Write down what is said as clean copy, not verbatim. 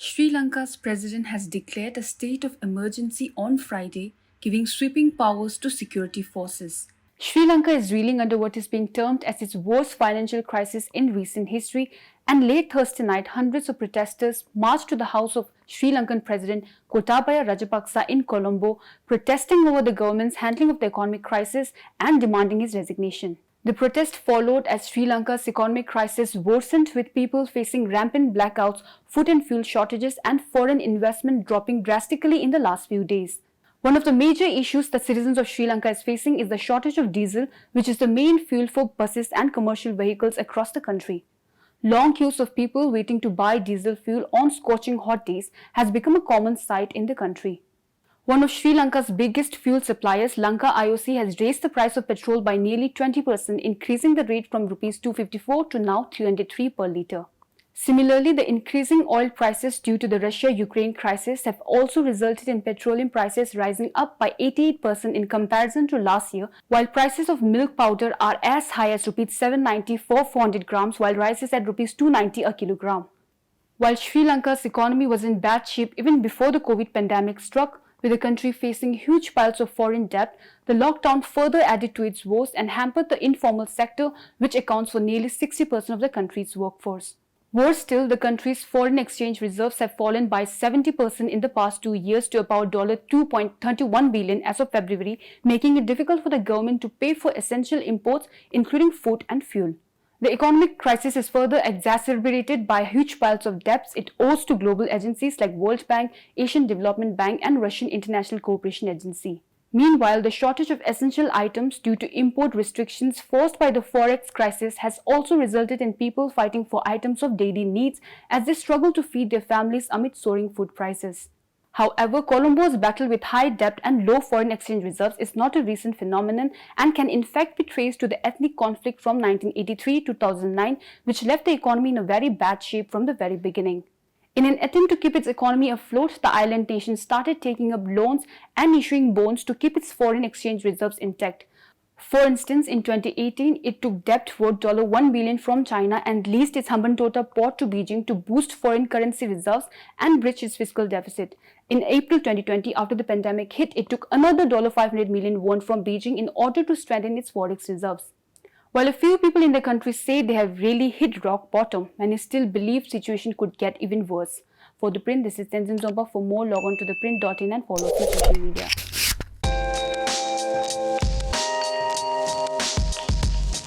Sri Lanka's president has declared a state of emergency on Friday, giving sweeping powers to security forces. Sri Lanka is reeling under what is being termed as its worst financial crisis in recent history, and late Thursday night, hundreds of protesters marched to the house of Sri Lankan President Gotabaya Rajapaksa in Colombo, protesting over the government's handling of the economic crisis and demanding his resignation. The protest followed as Sri Lanka's economic crisis worsened, with people facing rampant blackouts, food and fuel shortages, and foreign investment dropping drastically in the last few days. One of the major issues that citizens of Sri Lanka is facing is the shortage of diesel, which is the main fuel for buses and commercial vehicles across the country. Long queues of people waiting to buy diesel fuel on scorching hot days has become a common sight in the country. One of Sri Lanka's biggest fuel suppliers, Lanka IOC, has raised the price of petrol by nearly 20%, increasing the rate from Rs 254 to now 303 per litre. Similarly, the increasing oil prices due to the Russia-Ukraine crisis have also resulted in petroleum prices rising up by 88% in comparison to last year, while prices of milk powder are as high as Rs 790 for 400 grams, while rice is at Rs 290 a kilogram. While Sri Lanka's economy was in bad shape even before the COVID pandemic struck, with the country facing huge piles of foreign debt, the lockdown further added to its woes and hampered the informal sector, which accounts for nearly 60% of the country's workforce. Worse still, the country's foreign exchange reserves have fallen by 70% in the past 2 years to about $2.31 billion as of February, making it difficult for the government to pay for essential imports, including food and fuel. The economic crisis is further exacerbated by huge piles of debts it owes to global agencies like World Bank, Asian Development Bank, and Russian International Cooperation Agency. Meanwhile, the shortage of essential items due to import restrictions forced by the forex crisis has also resulted in people fighting for items of daily needs as they struggle to feed their families amid soaring food prices. However, Colombo's battle with high debt and low foreign exchange reserves is not a recent phenomenon and can in fact be traced to the ethnic conflict from 1983-2009, which left the economy in a very bad shape from the very beginning. In an attempt to keep its economy afloat, the island nation started taking up loans and issuing bonds to keep its foreign exchange reserves intact. For instance, in 2018, it took debt worth $1 billion from China and leased its Hambantota port to Beijing to boost foreign currency reserves and bridge its fiscal deficit. In April 2020, after the pandemic hit, it took another $500 million won from Beijing in order to strengthen its forex reserves. While a few people in the country say they have really hit rock bottom, many still believe the situation could get even worse. For ThePrint, this is Tenzin Zompa. For more, log on to theprint.in and follow us on social media.